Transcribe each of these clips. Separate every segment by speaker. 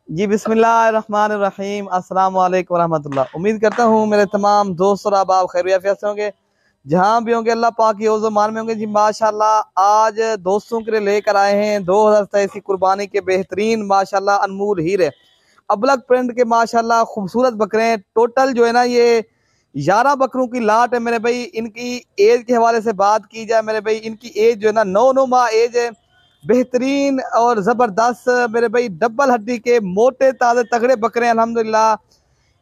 Speaker 1: जी बिस्मिल्लाहिर्रहमानिर्रहीम। अस्सलाम वालेकुम रहमतुल्लाह। उम्मीद करता हूँ मेरे तमाम दोस्त और अहबाब खैरियत से होंगे, जहाँ भी होंगे अल्लाह पाक की औज़ मान में होंगे। जी माशाल्लाह, आज दोस्तों के लिए लेकर आए हैं 2023 की कुर्बानी के बेहतरीन माशाल्लाह अनमोल हीरे अबलग प्रिंट के माशाल्लाह खूबसूरत बकरे हैं। टोटल जो है ना ये 11 बकरों की लाट है मेरे भाई। इनकी एज के हवाले से बात की जाए मेरे भाई, इनकी एज जो है ना 9 माह एज है। बेहतरीन और ज़बरदस्त मेरे भाई डबल हड्डी के मोटे ताज़े तगड़े बकरे अल्हम्दुलिल्लाह।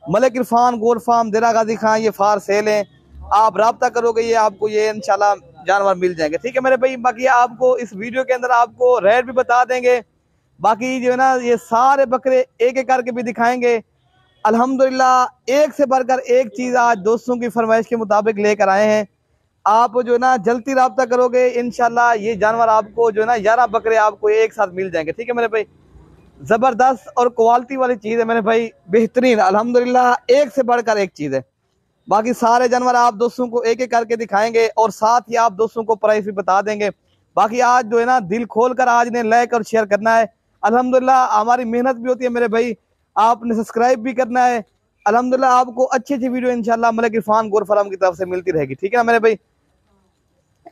Speaker 1: मलिक इरफान गोल्ड फार्म देरा गाजी खां ये फार सेल है। आप रब्ता करोगे ये आपको ये इंशाल्लाह जानवर मिल जाएंगे, ठीक है मेरे भाई। बाकी आपको इस वीडियो के अंदर आपको रेट भी बता देंगे। बाकी जो है ना ये सारे बकरे एक एक करके भी दिखाएंगे। अल्हम्दुलिल्लाह एक से बढ़कर एक चीज़ आज दोस्तों की फरमाइश के मुताबिक लेकर आए हैं। आप जो है ना जल्दी रब्ता करोगे इंशाल्लाह ये जानवर आपको जो है ना 11 बकरे आपको एक साथ मिल जाएंगे, ठीक है मेरे भाई। जबरदस्त और क्वालिटी वाली चीज़ है मेरे भाई, बेहतरीन अल्हम्दुलिल्लाह एक से बढ़कर एक चीज़ है। बाकी सारे जानवर आप दोस्तों को एक एक करके दिखाएंगे और साथ ही आप दोस्तों को प्राइस भी बता देंगे। बाकी आज जो है ना दिल खोल कर आज ने लाइक और शेयर करना है। अल्हम्दुलिल्लाह हमारी मेहनत भी होती है मेरे भाई, आपने सब्सक्राइब भी करना है। अल्हम्दुलिल्लाह आपको अच्छी अच्छी वीडियो इंशाल्लाह मलिक इरफान गोल्ड फार्म की तरफ से मिलती रहेगी, ठीक है ना मेरे भाई।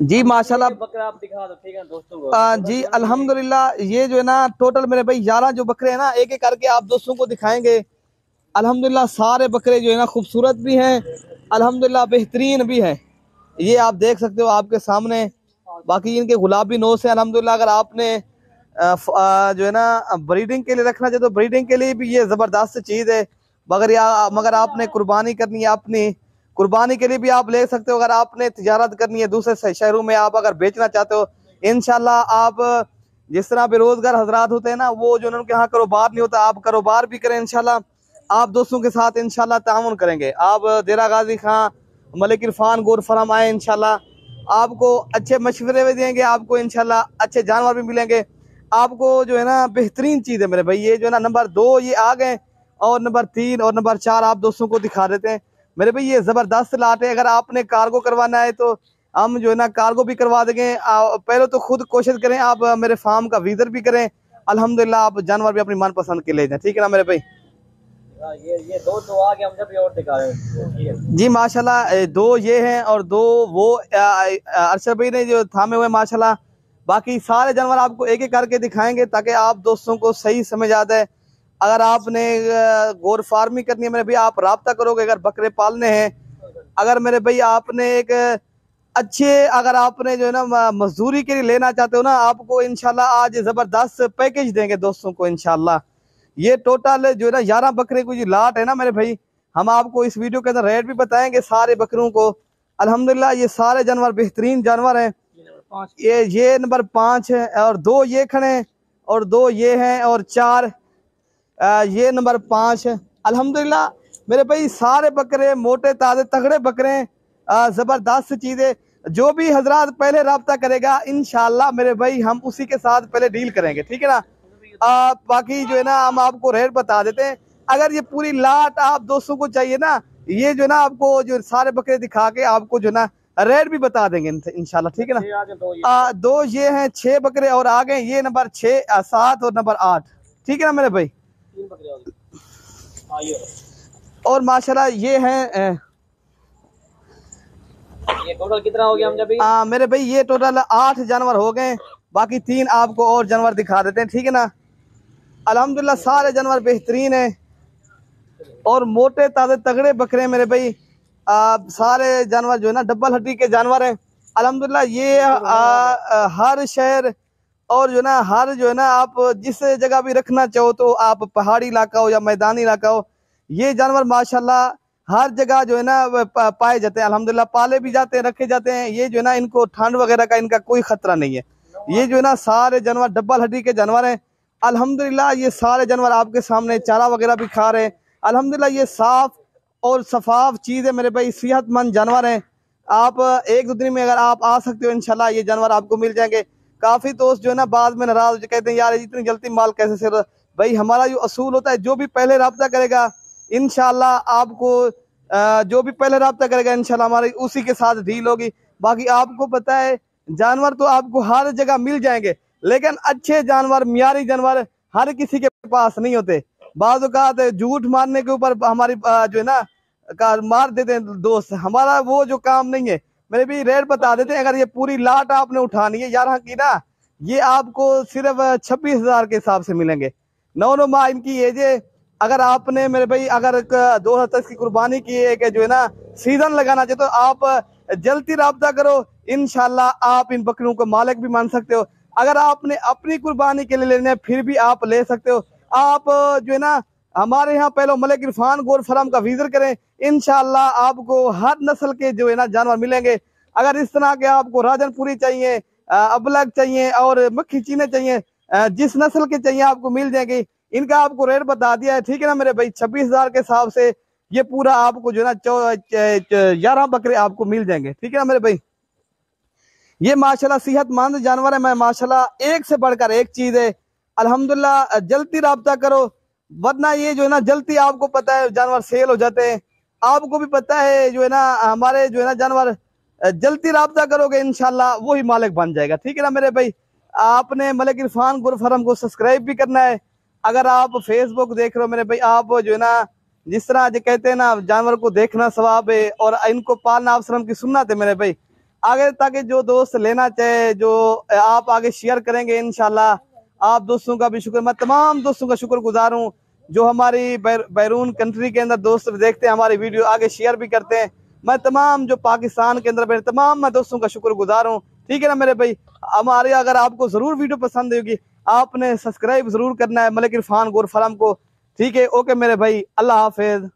Speaker 1: जी माशाल्लाह
Speaker 2: बकरा आप दिखा दो, ठीक है दोस्तों को।
Speaker 1: जी अल्हम्दुलिल्लाह ये जो है ना टोटल मेरे भाई 11 जो बकरे हैं ना एक एक करके आप दोस्तों को दिखाएंगे। अल्हम्दुलिल्लाह सारे बकरे जो है ना खूबसूरत भी हैं, अल्हम्दुलिल्लाह बेहतरीन भी हैं। ये आप देख सकते हो आपके सामने। बाकी इनके गुलाबी नोस है अल्हम्दुलिल्लाह। अगर आपने जो है ना ब्रीडिंग के लिए रखना चाहे तो ब्रीडिंग के लिए भी ये ज़बरदस्त चीज़ है। मगर आपने कुर्बानी करनी है अपनी, कुर्बानी के लिए भी आप ले सकते हो। अगर आपने तिजारत करनी है दूसरे शहरों में आप अगर बेचना चाहते हो इंशाल्लाह आप जिस तरह बेरोजगार हजरात होते हैं ना वो जो उनके यहाँ कारोबार नहीं होता आप कारोबार भी करें इंशाल्लाह। आप दोस्तों के साथ इंशाल्लाह ताउन करेंगे। आप देरा गाजी खां मलिक इरफान गोल्ड फार्म आए इंशाल्लाह आपको अच्छे मशवरे भी देंगे, आपको इंशाल्लाह अच्छे जानवर भी मिलेंगे। आपको जो है ना बेहतरीन चीज़ है मेरे भाई। ये जो है ना नंबर 2 ये आ गए और नंबर 3 और नंबर 4 आप दोस्तों को दिखा देते हैं मेरे भाई। ये ज़बरदस्त लाट है। अगर आपने कार्गो करवाना है तो हम जो है ना कार्गो भी करवा देंगे। पहले तो खुद कोशिश करें आप मेरे फार्म का विजिट भी करें। अल्हम्दुलिल्लाह आप जानवर भी अपनी मनपसंद के ले जाएं, ठीक है ना मेरे भाई।
Speaker 2: ये दो तो आगे हम जब और दिखा रहे हैं
Speaker 1: जी माशाल्लाह 2 ये हैं और 2 वो अरशद भाई ने जो थामे हुए माशाल्लाह। बाकी सारे जानवर आपको एक एक करके दिखाएंगे ताकि आप दोस्तों को सही समझ आ जाए। अगर आपने गोर फार्मिंग करनी है मेरे भाई आप रब्ता करोगे। अगर बकरे पालने हैं, अगर मेरे भाई आपने एक अच्छे अगर आपने जो है ना मजदूरी के लिए लेना चाहते हो ना आपको इंशाल्लाह आज ज़बरदस्त पैकेज देंगे दोस्तों को इंशाल्लाह। ये टोटल जो है ना 11 बकरे की जो लाट है ना मेरे भाई, हम आपको इस वीडियो के अंदर रेट भी बताएंगे सारे बकरों को। अल्हम्दुलिल्लाह ये सारे जानवर बेहतरीन जानवर हैं। ये नंबर 5 है और 2 ये खड़े हैं और 2 ये हैं और 4 ये नंबर 5 है। अल्हम्दुलिल्लाह मेरे भाई सारे बकरे मोटे ताजे तगड़े बकरे हैं, ज़बरदस्त चीज़ें। जो भी हजरात पहले रब्ता करेगा इंशाल्लाह मेरे भाई हम उसी के साथ पहले डील करेंगे, ठीक है ना। बाकी जो है ना हम आपको रेट बता देते हैं। अगर ये पूरी लाट आप दोस्तों को चाहिए ना ये जो है ना आपको जो सारे बकरे दिखा के आपको जो है ना रेट भी बता देंगे इंशाल्लाह, ठीक है ना। 2 ये हैं 6 बकरे और आ गए ये नंबर 6 7 और नंबर 8, ठीक है ना मेरे भाई। और माशाल्लाह ये हैं
Speaker 2: ये टोटल कितना हो गया हम जब
Speaker 1: मेरे भाई ये टोटल 8 जानवर हो गए। बाकी 3 आपको और जानवर दिखा देते हैं, ठीक है ना। अल्हम्दुलिल्लाह सारे जानवर बेहतरीन हैं और मोटे ताजे तगड़े बकरे मेरे भाई। सारे जानवर जो है ना डबल हड्डी के जानवर हैं अल्हम्दुलिल्लाह। ये हर शहर और जो है ना हर जो है ना आप जिस जगह भी रखना चाहो तो आप पहाड़ी इलाका हो या मैदानी इलाका हो ये जानवर माशाल्लाह हर जगह जो है ना पाए जाते हैं। अल्हम्दुलिल्लाह पाले भी जाते हैं, रखे जाते हैं। ये जो है ना इनको ठंड वगैरह का इनका कोई खतरा नहीं है। ये जो है ना सारे जानवर डबल हड्डी के जानवर हैं अल्हम्दुलिल्लाह। ये सारे जानवर आपके सामने चारा वगैरह भी खा रहे हैं अल्हम्दुलिल्लाह। ये साफ और शफाफ चीज़ है मेरे भाई, सेहतमंद जानवर हैं। आप 1-2 दिन में अगर आप आ सकते हो इंशाल्लाह ये जानवर आपको मिल जाएंगे। काफ़ी दोस्त जो है ना बाद में नाराज हो कहते हैं यार इतनी जल्दी माल कैसे से भाई हमारा जो असूल होता है जो भी पहले रब्ता करेगा इंशाल्लाह आपको जो भी पहले रब्ता करेगा इंशाल्लाह हमारी उसी के साथ डील होगी। बाकी आपको पता है जानवर तो आपको हर जगह मिल जाएंगे लेकिन अच्छे जानवर मियारी जानवर हर किसी के पास नहीं होते। बाज़ औक़ात झूठ मारने के ऊपर हमारी जो है ना मार देते हैं दोस्त। हमारा वो जो काम नहीं है मेरे भी रेट बता देते हैं। अगर ये पूरी लाट आपने उठानी है 11 की ना, ये आपको सिर्फ 26,000 के हिसाब से मिलेंगे। 9 माह इनकी एज है। अगर आपने मेरे भाई अगर 2023 की कुर्बानी की है कि जो है ना सीजन लगाना चाहिए, तो आप जल्दी राब्ता करो, इंशाल्लाह आप इन बकरियों को मालिक भी मान सकते हो। अगर आपने अपनी कुर्बानी के लिए लेने हैं फिर भी आप ले सकते हो। आप जो है ना हमारे यहाँ पहले मलिक इरफान गोट फार्म का विजिट करें, इंशाल्लाह आपको हर नस्ल के जो है ना जानवर मिलेंगे। अगर इस तरह के आपको राजनपुरी चाहिए, अबलग चाहिए और मक्खी चीने चाहिए, जिस नस्ल के चाहिए आपको मिल जाएंगे। इनका आपको रेट बता दिया है, ठीक है ना मेरे भाई। 26,000 के हिसाब से ये पूरा आपको जो है ना 11 बकरे आपको मिल जाएंगे, ठीक है ना मेरे भाई। ये माशाल्लाह सेहतमंद जानवर है। मैं माशाल्लाह एक से बढ़कर एक चीज है। अल्हम्दुलिल्लाह जल्दी राब्ता करो, वरना ये जो है ना जल्दी आपको पता है जानवर सेल हो जाते हैं। आपको भी पता है जो है ना हमारे जो है ना जानवर जल्दी राब्ता करोगे इंशाल्लाह वही मालिक बन जाएगा, ठीक है ना मेरे भाई। आपने मलिक इरफान गोट फार्म को सब्सक्राइब भी करना है। अगर आप फेसबुक देख रहे हो मेरे भाई, आप जो है ना जिस तरह जो कहते हैं ना जानवर को देखना सवाब है और इनको पालना आश्रम की सुन्नत है मेरे भाई। आगे ताकि जो दोस्त लेना चाहे जो आप आगे शेयर करेंगे इंशाल्लाह। आप दोस्तों का भी शुक्र, मैं तमाम दोस्तों का शुक्रगुजार हूँ जो हमारी बैरून कंट्री के अंदर दोस्त देखते हैं, हमारी वीडियो आगे शेयर भी करते हैं। मैं तमाम जो पाकिस्तान के अंदर मेरे तमाम मैं दोस्तों का शुक्रगुजार हूँ, ठीक है ना मेरे भाई। हमारे अगर आपको जरूर वीडियो पसंद होगी आपने सब्सक्राइब जरूर करना है मलिक इरफान गोट फार्म को, ठीक है। ओके मेरे भाई, अल्लाह हाफिज।